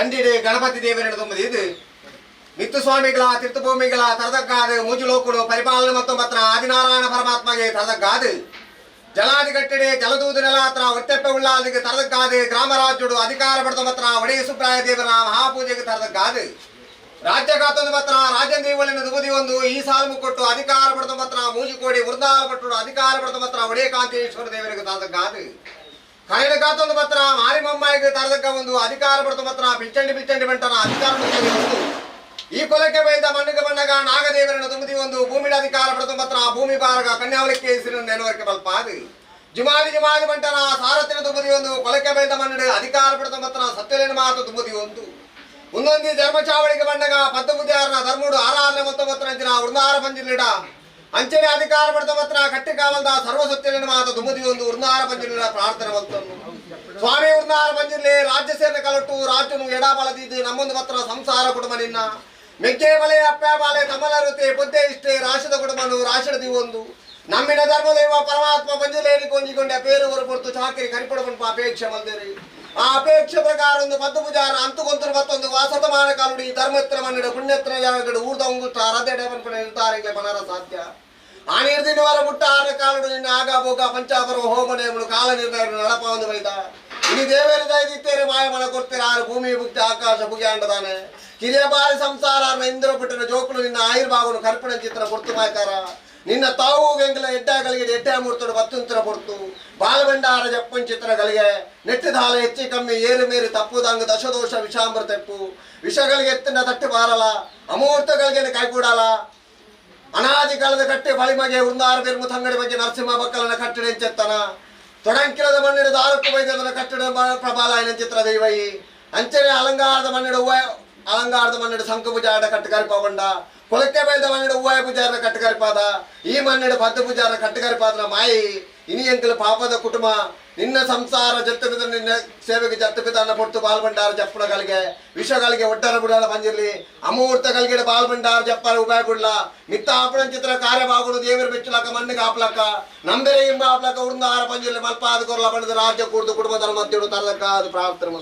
ಗಂಡಿಡೆ ಗಣಪತಿ ದೇವರನ್ನು ತುಂಬುದು ಇದು ಮಿತ್ತು ಸ್ವಾಮಿಗಳ ತೀರ್ಥಭೂಮಿಗಳ ತರದಕ್ಕಾದ ಮೂಜುಲೋಕುಡು ಪರಿಪಾಲನೆ ಮತ್ತು ಮಾತ್ರ ಆದಿನಾರಾಯಣ ಪರಮಾತ್ಮಗೆ ತರದಕ್ಕಾದು ಜಲಾದಿ ಕಟ್ಟಡೆ ಜಲದೂದು ನೆಲಾತ್ರ ಒತ್ತೆಪ್ಪೆ ಉಳ್ಳಾದಿಗೆ ತರದಕ್ಕಾದೆ ಗ್ರಾಮರಾಜ್ಯುಡು ಅಧಿಕಾರ ಪಡೆದ ಮಾತ್ರ ಒಡೆಯ ಸುಬ್ರಾಯ ದೇವರ ಮಹಾಪೂಜೆಗೆ ತರದಕ್ಕಾದು ರಾಜ್ಯ ಕಾತೊಂದು ಮಾತ್ರ ರಾಜೇಂದ್ರಿವಳಿನ ದುಬದಿ ಒಂದು ಈ ಸಾಲು ಕೊಟ್ಟು ಅಧಿಕಾರ ಪಡೆದ ಮಾತ್ರ ಮೂಜಿಕೋಡಿ ವೃದ್ಧಾಲ ಪಟ್ಟು ಅಧಿಕಾರ ಪಡೆದ ಮಾತ್ರ ಒಡೆಯ ಕಾಂತೇಶ್ವರ ದೇವರಿಗೆ ತರದಕ್ಕಾದು ಕಳೆದ ಕಾತೊಂದು ಮಾತ್ರ ಮಾರಿಮಮ್ಮಾಯಿಗೆ ತರದಕ್ಕ ಒಂದು ಅಧಿಕಾರ ಪಡೆದ ಮಾತ್ರ ಬಿಚ್ಚಂಡಿ ಬಂಟನ ಅಧಿಕಾರ ಒಂದು ಈ ಕೊಲಕ್ಕೆ ಬೈದ ಮಣ್ಣಿಗೆ ಬಣ್ಣಗ ನಾಗದೇವರನ್ನು ತುಂಬಿ ಒಂದು ಭೂಮಿಡ ಅಧಿಕಾರ ಪಡೆದ ಮಾತ್ರ ಭೂಮಿ ಬಾರಗ ಕನ್ಯಾವಳಿಕೆ ಹೆಸರಿನ ನೆನವರಿಕೆ ಬಲ್ಪಾದು ಜುಮಾಲಿ ಬಂಟನ ಸಾರಥಿನ ತುಂಬಿ ಒಂದು ಕೊಲಕ್ಕೆ ಬೈದ ಮಣ್ಣಿಗೆ ಅಧಿಕಾರ ಪಡೆದ ಮಾತ್ರ ಸತ್ಯಲೇನ ಮಾತು ತುಂಬಿ ಒಂದು ಮುಂದೊಂದಿ ಧರ್ಮಚಾವಳಿಗೆ ಬಣ್ಣಗ ಪದ್ದಬುದ್ಧಿಯಾರನ ಧರ್ಮುಡು ಆರಾಧನೆ ಮತ್ತು ಅಂಚಿನ ವೃಂದಾರ ಪಂಜಿಲಿಡ ಅಂಚನೆ ಅಧಿಕಾರ ಪಡೆದ ಮಾತ್ರ ಕಟ್ಟಿ ಕಾವಲ್ದ ಸರ್ವ ಸತ್ಯಲೇನ ಮಾತು ತುಂಬಿ ಒಂದು ವೃಂದಾರ ಪಂಜಿಲಿಡ ಪ್ರಾರ್ಥನೆ ಬಂತನ್ನು ಸ್ವಾಮಿ ವೃಂದಾರ ಪಂಜಿಲಿ ರಾಜ್ಯ ಸೇನೆ ಕಲಟು ರಾಜ್ಯನು ಎಡಬಲದಿದ್ದು ನಮ್ಮೊಂದು ಮಾತ್ರ ಸಂಸಾರ ಕುಟುಂಬ ನಿನ್ನ ಮೆಕ್ಕೆ ಬಲೆ ಅಪ್ಪೆ ಬಾಲೆ ಕಮಲ ಋತೆ ಪೊದ್ದೆ ಇಷ್ಟೇ ರಾಶದ ಕುಟುಂಬನು ರಾಶಡದಿ ಒಂದು ನಮ್ಮಿನ ಧರ್ಮದೇವ ಪರಮಾತ್ಮ ಪಂಜಲೇರಿ ಕೊಂಜಿಕೊಂಡೆ ಪೇರು ಹೊರಪೊರ್ತು ಚಾಕಿರಿ ಕರಿಪಡಬಂಪ ಅಪೇಕ್ಷೆ ಮಲ್ದೇರಿ ಆ ಅಪೇಕ್ಷೆ ಪ್ರಕಾರ ಒಂದು ಪದ್ದು ಪೂಜಾರ ಅಂತಕೊಂತರು ಮತ್ತೊಂದು ವಾಸತಮಾನ ಕಾಲುಡಿ ಧರ್ಮತ್ರ ಮನ್ನಿಡ ಪುಣ್ಯತ್ರ ಜನಗಳು ಊರ್ದ ಉಂಗುಷ್ಟ ರದ್ದೆ ಡೇವನ್ಪಡೆ ಇರ್ತಾರೆ ಮನರ ಸಾಧ್ಯ ಆ ನಿರ್ದಿನವರ ಮುಟ್ಟ ಆರ ಕಾಲುಡು ನಿನ್ನ ಆಗ ಭೋಗ ಪಂಚಾಪರ ಹೋಮನೇಮಳು ಕಾಲ ನಿರ್ಣಯ ನಡಪ ಒಂದು ಬೈದ ಇನಿ ದೇವರ ದಯದಿತ್ತೇರೆ ಮಾಯ ಮನ ಕೊಡ್ತೀರ ಆರು ಭೂಮಿ ಭುಕ್ತಿ ಆಕಾಶ ಭುಗಿ ಅಂಡದಾನೆ ಕಿರಿಯ ಬಾರಿ ಸಂಸಾರ ಇಂದ್ರ ಪುಟ್ಟಿನ ಜೋಕುಲು ನಿನ್ನ ಆಯುರ್ಭಾಗನು ಕರ್ಪಣೆ ಚಿತ್ರ ಕೊಡ್ತು ಮಾಯ್ತಾರ ನಿನ್ನ ತಾವು ವೆಂಗಲ ಎಡ್ಡಗಳಿಗೆ ಎಡ್ಡೆ ಮೂರ್ತಡು ಬತ್ತುಂತರ ಕೊಡ್ತು ಬಾಲಭಂಡಾರ ಜಪ್ಪನ್ ಚಿತ್ರಗಳಿಗೆ ನೆಟ್ಟಿದಾಲ ಹೆಚ್ಚಿ ಕಮ್ಮಿ ಏರು ಮೇರಿ ತಪ್ಪುದಂಗ ದಶದೋಷ ವಿಷಾಂಬರ ತೆಪ್ಪು ವಿಷಗಳಿಗೆ ಎತ್ತಿನ ತಟ್ಟಿ ಬಾರಲ ಅಮೂರ್ತಗಳಿಗೆ ಕೈಗೂಡಲ ಅನಾದಿ ಕಾಲದ ಕಟ್ಟೆ ಬಳಿಮಗೆ ವೃಂದಾರ ಬೆರ್ಮು ತಂಗಡಿ ಬಗ್ಗೆ ನರಸಿಂಹ ಬಕ್ಕಲನ ಕಟ್ಟಡ ಎಂಚೆತ್ತನ ತೊಡಂಕಿಲದ ಮಣ್ಣಿಡ ದಾರಕ್ಕು ಬೈದನ ಕಟ್ಟಡ ಪ್ರಬಾಲಾಯನ ಚಿತ್ರ ದೈವೈ ಅಂಚನೆ ಅಲಂಗಾರದ ಮಣ್ಣಿಡ ಸಂಕುಪೂಜಾಡ ಕಟ್ಟುಕರಿಪವಂಡ ಕೊಲಕ್ಕೆ ಬೈದ ಮಣ್ಣಿಡ ಹೂವಾಯ ಪೂಜಾರನ ಕಟ್ಟುಕರಿಪಾದ ಈ ಮಣ್ಣಿಡ ಬದ್ಧ ಪೂಜಾರನ ಕಟ್ಟುಕರಿಪಾದನ ಮಾಯಿ ಇನಿ ಎಂಕಲ ಪಾಪದ ಕುಟುಂಬ ನಿನ್ನ ಸಂಸಾರ ಜತ್ತಬಿದ ನಿನ್ನ ಸೇವೆಗೆ ಜತ್ತಬಿದನ್ನ ಪೊಟ್ಟು ಬಾಲ್ಬಂಡಾರ ಜಪ್ಪಳಗಳಿಗೆ ವಿಷಗಳಿಗೆ ಒಡ್ಡರ ಬುಡಾಲ ಪಂಜಿರ್ಲಿ ಅಮೂರ್ತಗಳಿಗೆ ಬಾಲ್ಬಂಡಾರ ಜಪ್ಪರ ಉಪಾಯ ಬಿಡ್ಲ ಮಿತ್ತ ಆಪಣ ಚಿತ್ರ ಕಾರ್ಯಭಾಗುಡು ದೇವರ ಬೆಚ್ಚಲಕ ಮಣ್ಣಿಗೆ ಆಪ್ಲಕ ನಂಬೆರೆ ಇಂಬ ಆಪ್ಲಕ ಉರುಂದಾರ ಪಂಜಿರ್ಲಿ ಮಲ್ಪಾದ ಕೊರ್ಲ ಪಡೆದ ರಾಜ್ಯ ಕೂಡ್ದು ಕುಟುಂಬದ ಮಧ್ಯಡು ತರದಕ್ಕ ಅದು ಪ್ರಾರ್ಥನೆ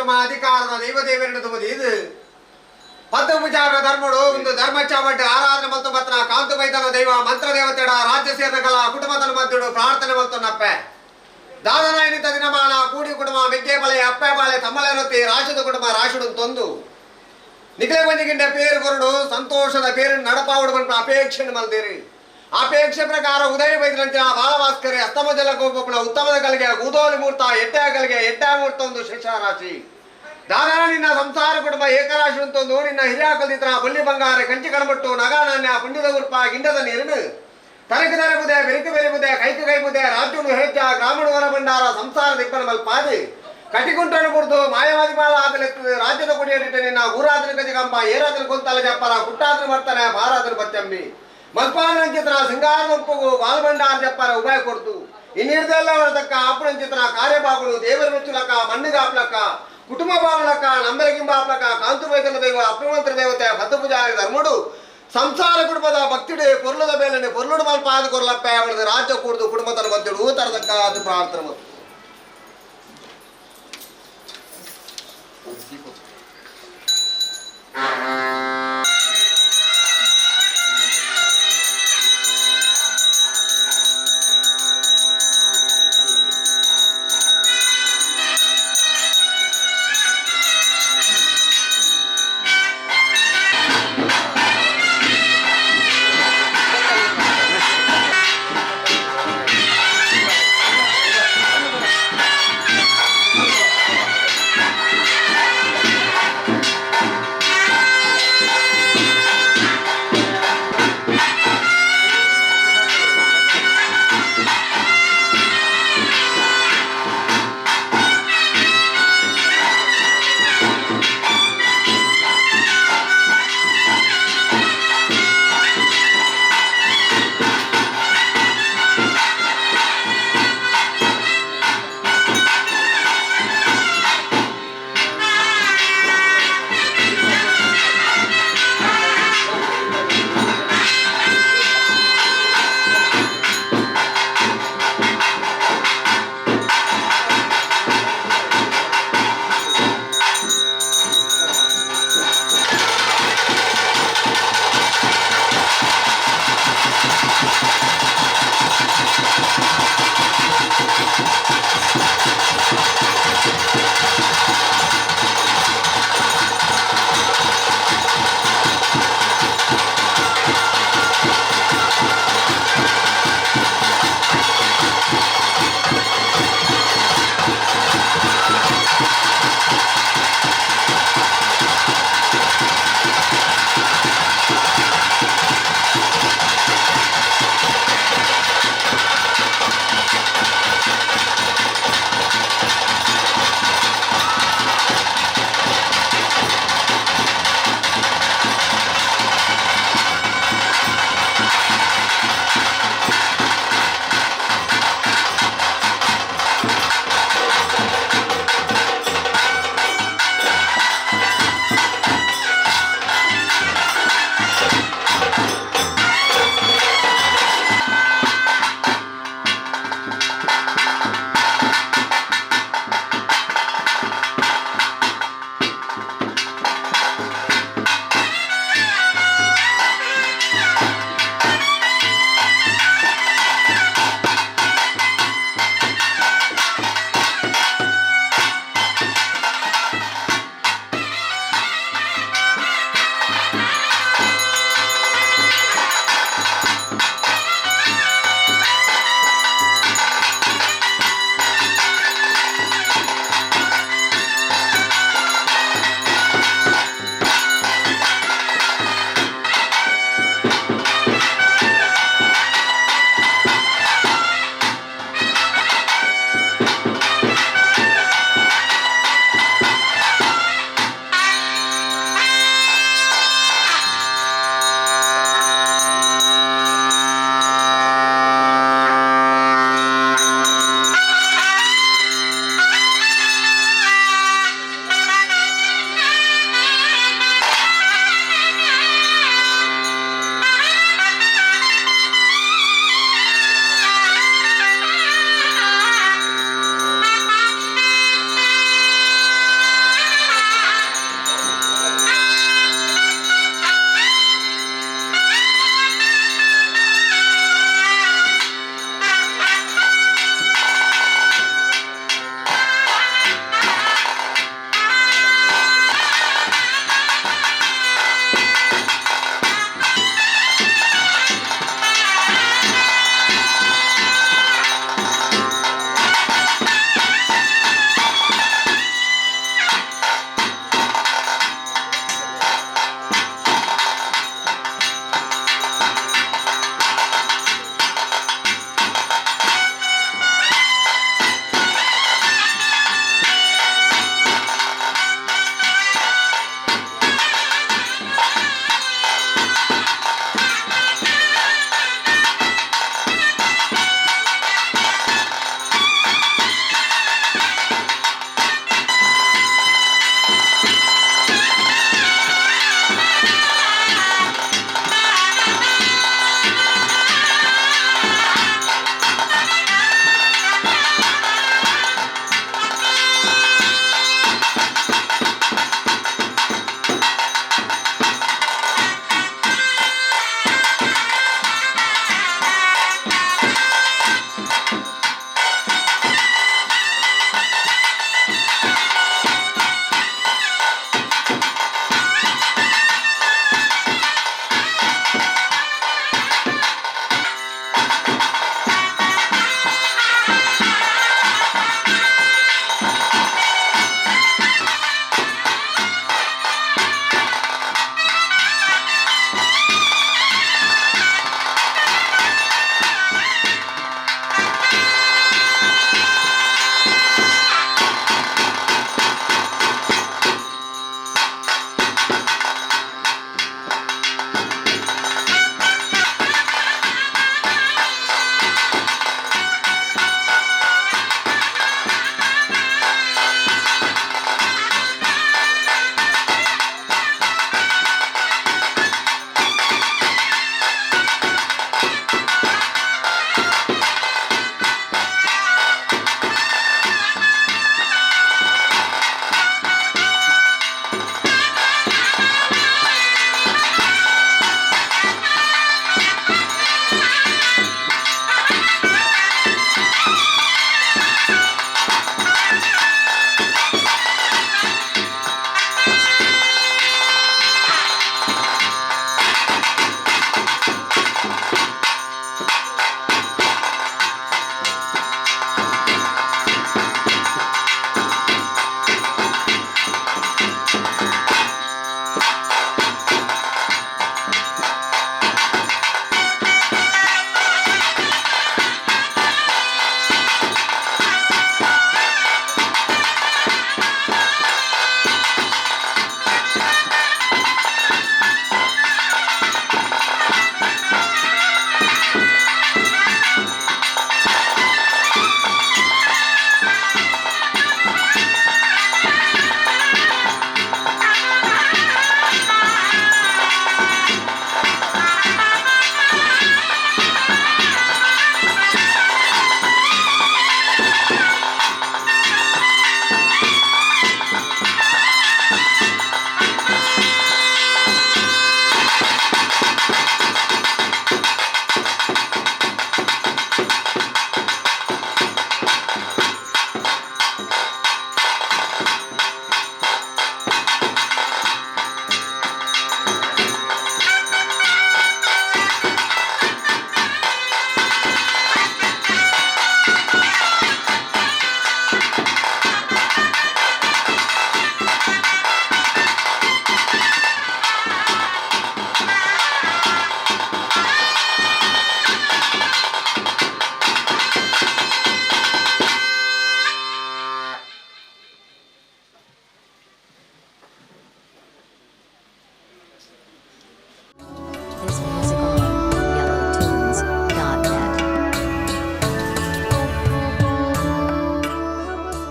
ಕುಟುಂಬ ಅಧಿಕಾರದ ದೈವದೇವರೆನ್ನದು ಇದು ಪದ್ಮಪೂಜಾರ ಧರ್ಮಡು ಒಂದು ಧರ್ಮಚ್ಚಾಮಟ್ಟು ಆರಾಧನೆ ಮತ್ತು ಮಾತ್ರ ಕಾಂತು ಬೈತನ ದೈವ ಮಂತ್ರ ದೇವತೆಡ ರಾಜ್ಯ ಸೇರ್ನಕಲ ಕುಟುಂಬದ ಮಧ್ಯಡು ಪ್ರಾರ್ಥನೆ ಮಲ್ತೊನ್ನಪ್ಪೆ ದಾದನಾಯನಿತ ದಿನಮಾನ ಕೂಡಿ ಕುಟುಂಬ ಮೆಕ್ಕೆ ಬಳೆ ಅಪ್ಪೆ ಬಾಳೆ ತಮ್ಮಲೆನೊತ್ತಿ ರಾಶದ ಕುಟುಂಬ ರಾಶುಡು ತೊಂದು ನಿಖಲೆ ಬಂದಿಗಿಂಡ ಪೇರು ಕೊರಡು ಸಂತೋಷದ ಪೇರು ನಡಪಾವುಡು ಬಂದು ಅಪೇಕ್ಷೆ ಮಲ್ದಿರಿ ಅಪೇಕ್ಷೆ ಪ್ರಕಾರ ಉದಯ ಬೈದ್ರಂತಿನ ಬಾಲಭಾಸ್ಕರಿ ಅಸ್ತಮಜಲ ಗೋಪುರ ಉತ್ತಮದ ಕಲಿಗೆ ಗೂದೋಲಿ ಮುಹೂರ್ತ ಎಟ್ಟೆ ಕಲಿಗೆ ಎಟ್ಟೆ ಮುಹೂರ್ತ ಒಂದು ಶಿಕ್ಷಾರಾಶಿ ದಾನ ನಿನ್ನ ಸಂಸಾರ ಕುಟುಂಬ ಏಕರಾಶಿ ಅಂತಂದು ನಿನ್ನ ಹಿರಿಯ ಕಲ್ದಿತ್ರ ಬಳ್ಳಿ ಬಂಗಾರ ಕಂಚಿ ಕಣಮಟ್ಟು ನಗಾನಾನ್ಯ ಪುಂಡಿದ ಉರ್ಪ ಗಿಂಡದ ನೀರಿನ ತರಕ ತರಬುದೆ ಬೆರಕೆ ಬೆರೆಬುದೆ ಕೈಕು ಕೈಬುದೆ ರಾಜ್ಯನು ಹೆಚ್ಚ ಗ್ರಾಮೀಣ ವರ ಭಂಡಾರ ಸಂಸಾರ ದಿಪ್ಪನ ಮಲ್ಪಾದಿ ಕಟಿಕುಂಟನು ಕುರಿತು ಮಾಯವಾದಿ ಮಾಲ ಆದಲೆತ್ತದೆ ರಾಜ್ಯದ ಕುಡಿಯಲಿಟ್ಟು ನಿನ್ನ ಊರಾದ್ರ ಗಜಗಂಬ ಏರಾದ್ರ ಗೊಂತಲ ಜಪ್ಪರ ಕುಟ್ಟಾದ್ರ ಮರ್ತನೆ ಬಾರಾದ್ರ ಬಚ್ಚಂಬಿ ಮಲ್ಪಾನ ಚಿತ್ರ ಸಿಂಗಾರದ ಉಪ್ಪುಗು ಬಾಲಭಂಡಾರ ಜಪ್ಪರ ಉಭಯ ಕೊಡ್ತು ಇನ್ನಿಡ್ದೆಲ್ಲ ಹೊರತಕ್ಕ ಆಪಣ ಚಿತ್ರ ಕಾರ್ಯಭಾಗಗಳು ದೇವರ ಮೆಚ್ಚುಲಕ ಮಣ್ಣಿಗಾಪ್ಲಕ ಕುಟುಂಬ ಬಾಳಕ ನಂಬಲಗಿಂಬಾಪ್ಲಕ ಕಾಂತು ವೈದ್ಯನ ದೈವ ಅಪ್ರಮಂತ್ರ ದೇವತೆ ಪದ್ಮಪೂಜಾರಿ ಧರ್ಮಡು ಸಂಸಾರ ಕುಟುಂಬದ ಭಕ್ತಿಡೆ ಪೊರ್ಲದ ಬೇಲನೆ ಪೊರ್ಲುಡು ಮಲ್ಪಾದ ಕೊರ್ಲಪ್ಪ ಅವಳದ ರಾಜ್ಯ ಕೂಡದು ಕುಟುಂಬದ ಮಧ್ಯಡು ತರದಕ್ಕ ಅದು ಪ್ರಾರ್ಥನೆ